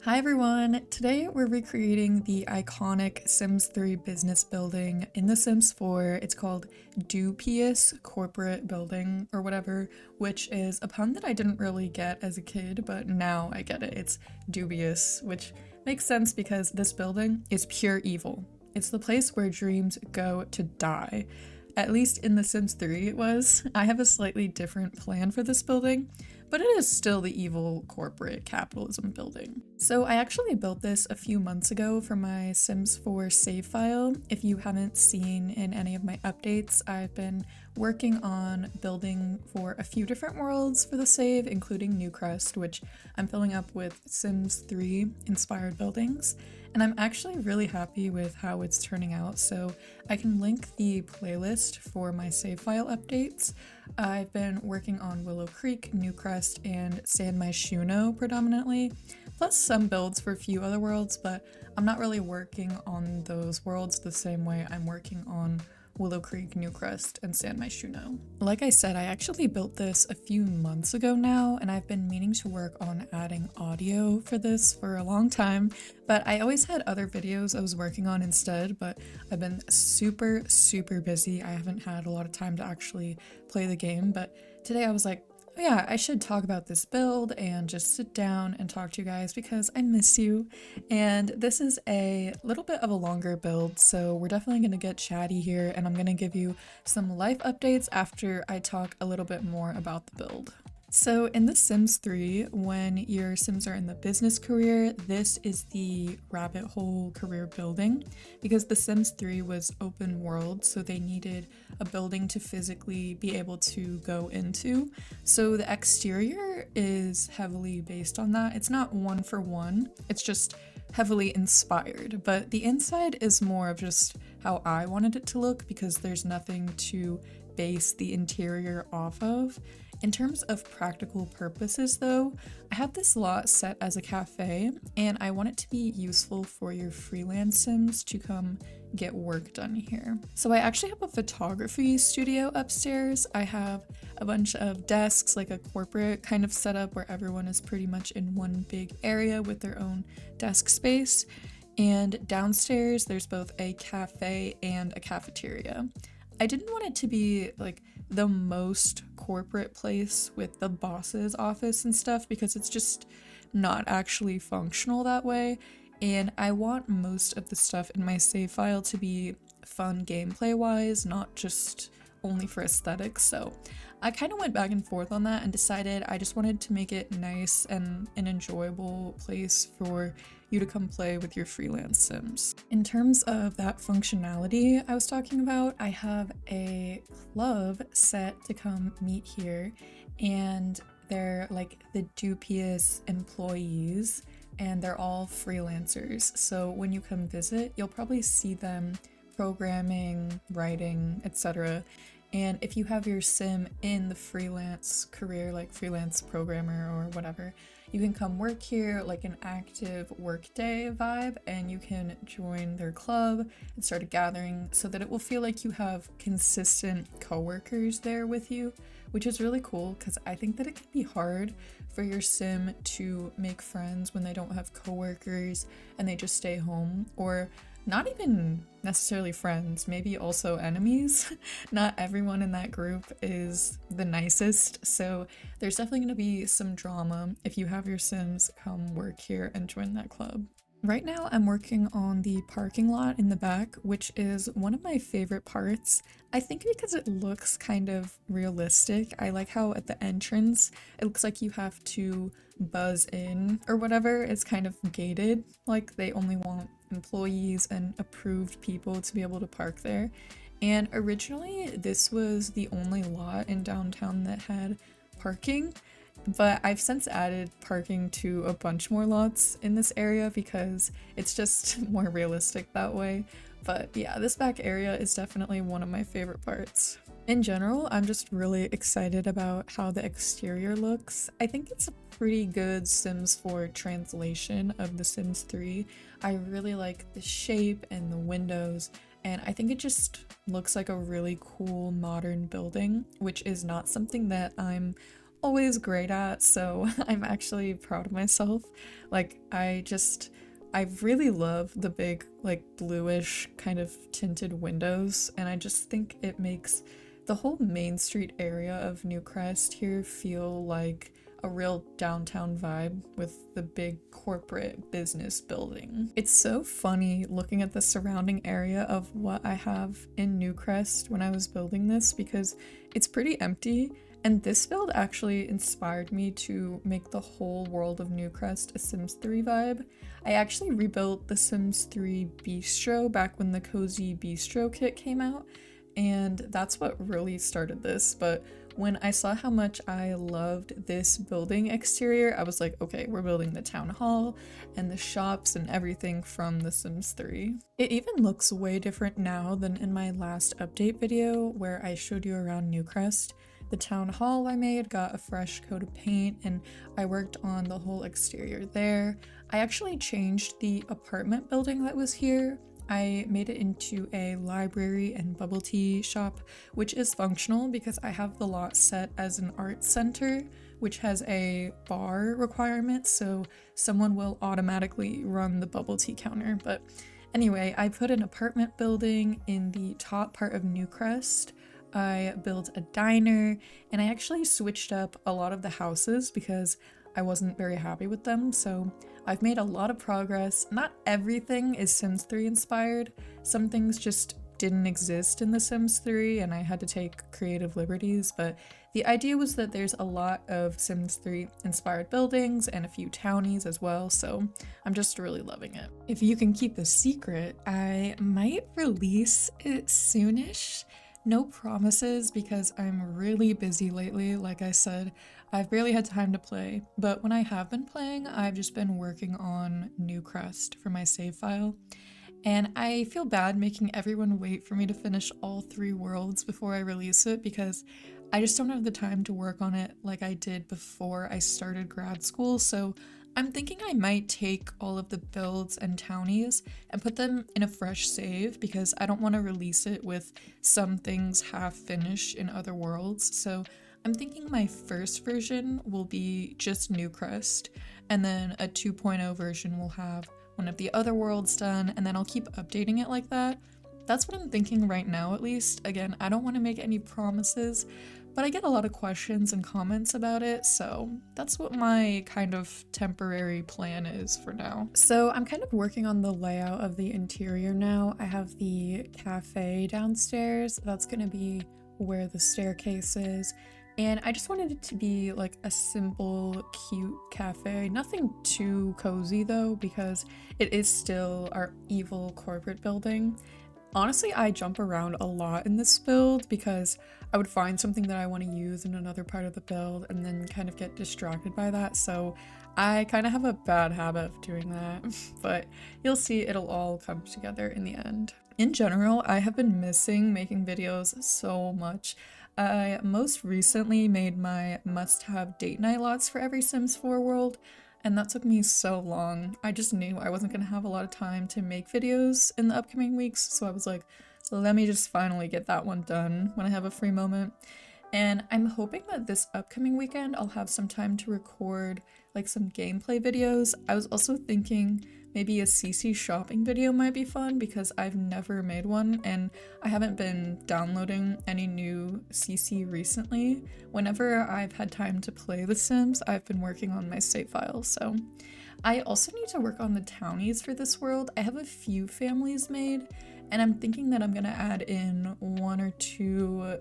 Hi everyone! Today we're recreating the iconic Sims 3 business building in The Sims 4. It's called Dubious Corporate Building or whatever, which is a pun that I didn't really get as a kid, but now I get it. It's dubious, which makes sense because this building is pure evil. It's the place where dreams go to die. At least in The Sims 3 it was. I have a slightly different plan for this building, but it is still the evil corporate capitalism building. So I actually built this a few months ago for my Sims 4 save file. If you haven't seen in any of my updates, I've been working on building for a few different worlds for the save, including Newcrest, which I'm filling up with Sims 3 inspired buildings. And I'm actually really happy with how it's turning out, so I can link the playlist for my save file updates. I've been working on Willow Creek, Newcrest, and San Myshuno predominantly, plus some builds for a few other worlds, but I'm not really working on those worlds the same way I'm working on Willow Creek, Newcrest, and San Myshuno. Like I said, I actually built this a few months ago now, and I've been meaning to work on adding audio for this for a long time, but I always had other videos I was working on instead, but I've been super busy. I haven't had a lot of time to actually play the game, but today I was like, oh yeah, I should talk about this build and just sit down and talk to you guys because I miss you. And this is a little bit of a longer build, so we're definitely going to get chatty here, and I'm going to give you some life updates after I talk a little bit more about the build. So in The Sims 3, when your Sims are in the business career, this is the rabbit hole career building because The Sims 3 was open world, so they needed a building to physically be able to go into. So the exterior is heavily based on that. It's not one for one, it's just heavily inspired, but the inside is more of just how I wanted it to look because there's nothing to base the interior off of. In terms of practical purposes though, I have this lot set as a cafe and I want it to be useful for your freelance Sims to come get work done here. So I actually have a photography studio upstairs. I have a bunch of desks, like a corporate kind of setup where everyone is pretty much in one big area with their own desk space. And downstairs there's both a cafe and a cafeteria. I didn't want it to be like the most corporate place with the boss's office and stuff because it's just not actually functional that way, and I want most of the stuff in my save file to be fun gameplay wise, not just only for aesthetics. So I kind of went back and forth on that and decided I just wanted to make it nice and an enjoyable place for you to come play with your freelance Sims. In terms of that functionality I was talking about, I have a club set to come meet here, and they're like the dubious employees and they're all freelancers. So when you come visit, you'll probably see them programming, writing, etc. And if you have your sim in the freelance career, like freelance programmer or whatever, you can come work here like an active workday vibe, and you can join their club and start a gathering so that it will feel like you have consistent coworkers there with you, which is really cool because I think that it can be hard for your sim to make friends when they don't have coworkers and they just stay home, or not even necessarily friends, maybe also enemies. Not everyone in that group is the nicest, so there's definitely going to be some drama if you have your Sims come work here and join that club. Right now I'm working on the parking lot in the back, which is one of my favorite parts. I think because it looks kind of realistic. I like how at the entrance it looks like you have to buzz in or whatever. It's kind of gated, like they only want employees and approved people to be able to park there. And originally this was the only lot in downtown that had parking, but I've since added parking to a bunch more lots in this area because it's just more realistic that way. But yeah, this back area is definitely one of my favorite parts. In general, I'm just really excited about how the exterior looks. I think it's a pretty good Sims 4 translation of The Sims 3. I really like the shape and the windows, and I think it just looks like a really cool modern building, which is not something that I'm always great at, so I'm actually proud of myself. Like, I really love the big, like, bluish kind of tinted windows, and I just think it makes the whole Main Street area of Newcrest here feel like a real downtown vibe with the big corporate business building. It's so funny looking at the surrounding area of what I have in Newcrest when I was building this because it's pretty empty, and this build actually inspired me to make the whole world of Newcrest a Sims 3 vibe. I actually rebuilt the Sims 3 Bistro back when the Cozy Bistro kit came out, and that's what really started this. But when I saw how much I loved this building exterior, I was like, okay, we're building the town hall and the shops and everything from The Sims 3. It even looks way different now than in my last update video where I showed you around Newcrest. The town hall I made got a fresh coat of paint and I worked on the whole exterior there. I actually changed the apartment building that was here. I made it into a library and bubble tea shop, which is functional because I have the lot set as an art center, which has a bar requirement, so someone will automatically run the bubble tea counter. But anyway, I put an apartment building in the top part of Newcrest. I built a diner, and I actually switched up a lot of the houses because I wasn't very happy with them, so I've made a lot of progress. Not everything is Sims 3 inspired. Some things just didn't exist in The Sims 3 and I had to take creative liberties, but the idea was that there's a lot of Sims 3 inspired buildings and a few townies as well, so I'm just really loving it. If you can keep a secret, I might release it soonish. No promises because I'm really busy lately. Like I said, I've barely had time to play, but when I have been playing, I've just been working on Newcrest for my save file. And I feel bad making everyone wait for me to finish all 3 worlds before I release it because I just don't have the time to work on it like I did before I started grad school, so I'm thinking I might take all of the builds and townies and put them in a fresh save because I don't want to release it with some things half finished in other worlds. So I'm thinking my first version will be just Newcrest, and then a 2.0 version will have one of the other worlds done, and then I'll keep updating it like that. That's what I'm thinking right now, at least. Again, I don't want to make any promises, but I get a lot of questions and comments about it, so that's what my kind of temporary plan is for now. So I'm kind of working on the layout of the interior now. I have the cafe downstairs. That's gonna be where the staircase is. And I just wanted it to be like a simple, cute cafe. Nothing too cozy though, because it is still our evil corporate building. Honestly, I jump around a lot in this build because I would find something that I want to use in another part of the build and then kind of get distracted by that. So I kind of have a bad habit of doing that, but you'll see it'll all come together in the end. In general, I have been missing making videos so much. I most recently made my must-have date night lots for every Sims 4 world, and that took me so long. I just knew I wasn't gonna have a lot of time to make videos in the upcoming weeks, so I was like, so let me just finally get that one done when I have a free moment. And I'm hoping that this upcoming weekend I'll have some time to record like some gameplay videos. I was also thinking maybe a CC shopping video might be fun because I've never made one and I haven't been downloading any new CC recently. Whenever I've had time to play The Sims, I've been working on my save files, so. I also need to work on the townies for this world. I have a few families made, and I'm thinking that I'm gonna add in 1 or 2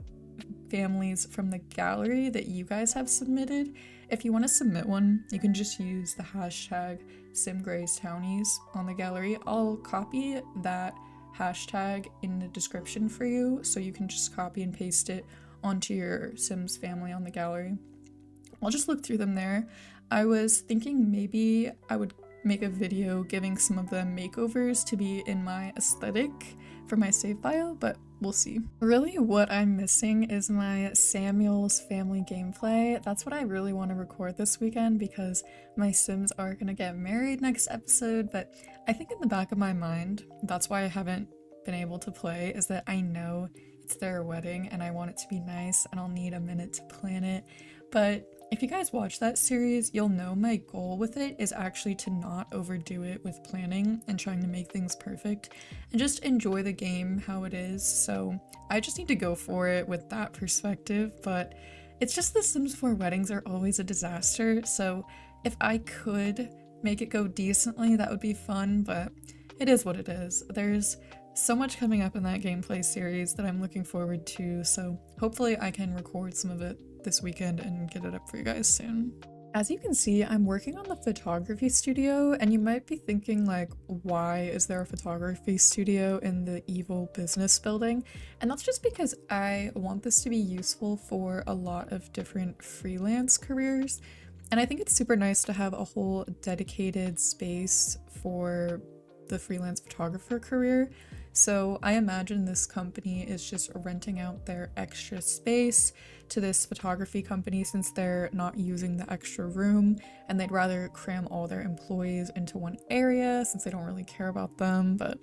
families from the gallery that you guys have submitted. If you want to submit one, you can just use the hashtag simgraze townies on the gallery. I'll copy that hashtag in the description for you, so you can just copy and paste it onto your Sims family on the gallery. I'll just look through them there. I was thinking maybe I would make a video giving some of the makeovers to be in my aesthetic for my save file, but we'll see. Really what I'm missing is my Samuel's family gameplay. That's what I really want to record this weekend because my Sims are gonna get married next episode, but I think in the back of my mind, that's why I haven't been able to play, is that I know it's their wedding and I want it to be nice and I'll need a minute to plan it. But If you guys watch that series, you'll know my goal with it is actually to not overdo it with planning and trying to make things perfect and just enjoy the game how it is. So I just need to go for it with that perspective, but it's just the Sims 4 weddings are always a disaster. So if I could make it go decently, that would be fun, but it is what it is. There's so much coming up in that gameplay series that I'm looking forward to, so hopefully I can record some of it this weekend and get it up for you guys soon. As you can see, I'm working on the photography studio, and you might be thinking like, why is there a photography studio in the evil business building? And that's just because I want this to be useful for a lot of different freelance careers. And I think it's super nice to have a whole dedicated space for the freelance photographer career. So I imagine this company is just renting out their extra space to this photography company since they're not using the extra room and they'd rather cram all their employees into one area since they don't really care about them. But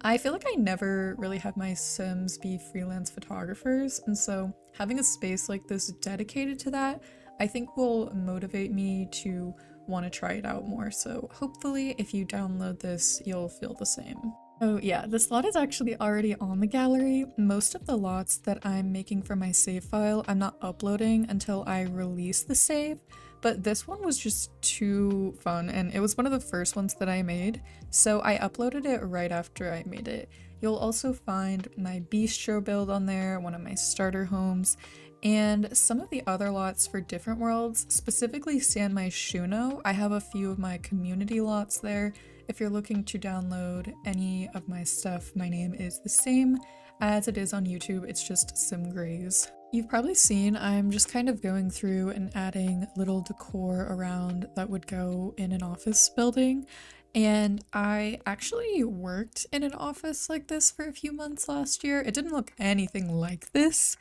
I feel like I never really had my Sims be freelance photographers, and so having a space like this dedicated to that I think will motivate me to want to try it out more. So hopefully if you download this, you'll feel the same. Oh yeah, this lot is actually already on the gallery. Most of the lots that I'm making for my save file, I'm not uploading until I release the save, but this one was just too fun and it was one of the first ones that I made, so I uploaded it right after I made it. You'll also find my bistro build on there, one of my starter homes, and some of the other lots for different worlds, specifically San Myshuno. I have a few of my community lots there. If you're looking to download any of my stuff, my name is the same as it is on YouTube, it's just simgraze. You've probably seen I'm just kind of going through and adding little decor around that would go in an office building. And I actually worked in an office like this for a few months last year. It didn't look anything like this,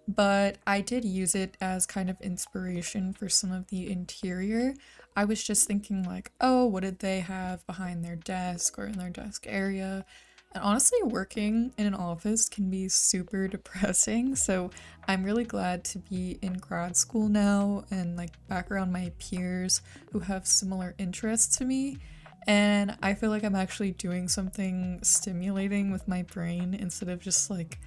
but I did use it as kind of inspiration for some of the interior. I was just thinking like, oh, what did they have behind their desk or in their desk area? And honestly, working in an office can be super depressing, so I'm really glad to be in grad school now and like back around my peers who have similar interests to me. And I feel like I'm actually doing something stimulating with my brain instead of just like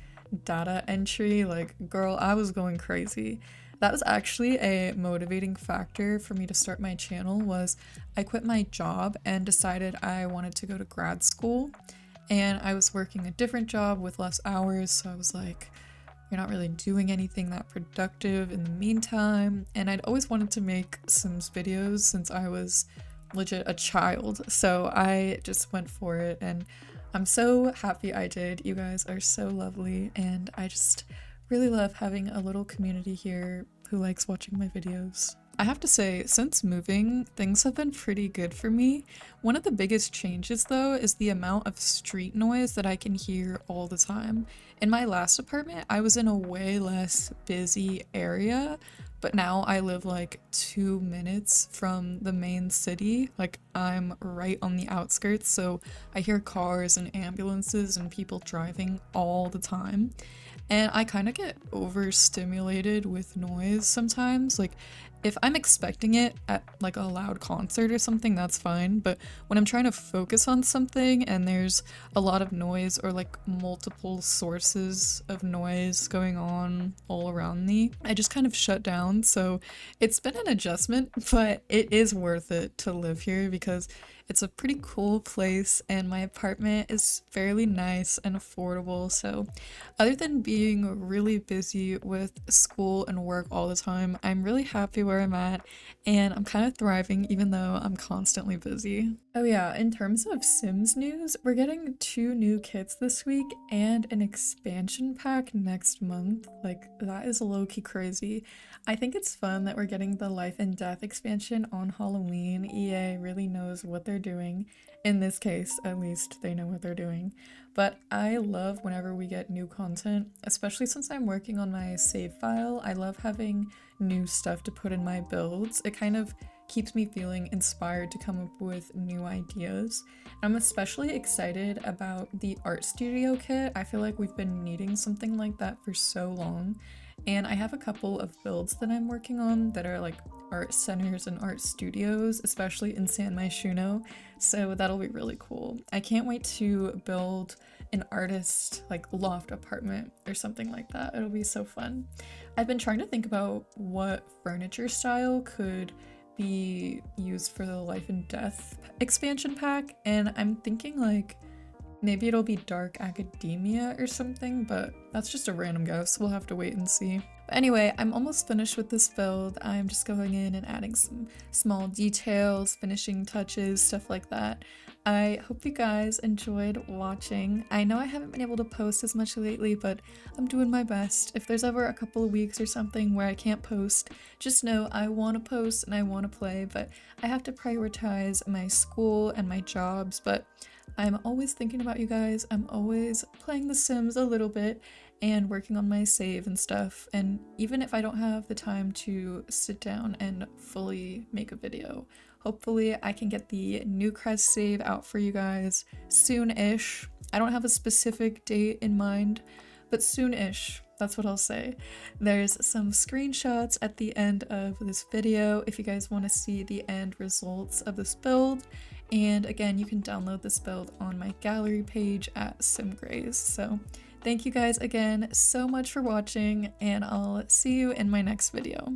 data entry. Like, girl, I was going crazy. That was actually a motivating factor for me to start my channel. Was I quit my job and decided I wanted to go to grad school, and I was working a different job with less hours, so I was like, you're not really doing anything that productive in the meantime. And I'd always wanted to make Sims videos since I was legit a child, so I just went for it, and I'm so happy I did. You guys are so lovely, and I just really love having a little community here who likes watching my videos. I have to say, since moving, things have been pretty good for me. One of the biggest changes though is the amount of street noise that I can hear all the time. In my last apartment, I was in a way less busy area, but now I live like 2 minutes from the main city. Like, I'm right on the outskirts, so I hear cars and ambulances and people driving all the time. And I kind of get overstimulated with noise sometimes. Like, if I'm expecting it at like a loud concert or something, that's fine. But when I'm trying to focus on something and there's a lot of noise or like multiple sources of noise going on all around me, I just kind of shut down. So it's been an adjustment, but it is worth it to live here because it's a pretty cool place and my apartment is fairly nice and affordable. So other than being really busy with school and work all the time, I'm really happy where I'm at and I'm kind of thriving even though I'm constantly busy. Oh yeah, in terms of Sims news, we're getting 2 new kits this week and an expansion pack next month. Like, that is low-key crazy. I think it's fun that we're getting the Life and Death expansion on Halloween. EA really knows what they're doing. In this case, at least, they know what they're doing. But I love whenever we get new content, especially since I'm working on my save file. I love having new stuff to put in my builds. It kind of keeps me feeling inspired to come up with new ideas. I'm especially excited about the art studio kit. I feel like we've been needing something like that for so long, And I have a couple of builds that I'm working on that are like art centers and art studios, especially in San Myshuno, so that'll be really cool. I can't wait to build an artist like loft apartment or something like that. It'll be so fun. I've been trying to think about what furniture style could be used for the life and death expansion pack, and I'm thinking like maybe it'll be dark academia or something, but that's just a random guess. We'll have to wait and see. But anyway, I'm almost finished with this build. I'm just going in and adding some small details, finishing touches, stuff like that. I hope you guys enjoyed watching. I know I haven't been able to post as much lately, but I'm doing my best. If there's ever a couple of weeks or something where I can't post, just know I want to post and I want to play, but I have to prioritize my school and my jobs. But I'm always thinking about you guys. I'm always playing The Sims a little bit and working on my save and stuff. And even if I don't have the time to sit down and fully make a video, hopefully I can get the newcrest save out for you guys soon-ish. I don't have a specific date in mind, but soon-ish. That's what I'll say. There's some screenshots at the end of this video if you guys want to see the end results of this build. And again, you can download this build on my gallery page at simgraze. So thank you guys again so much for watching, and I'll see you in my next video.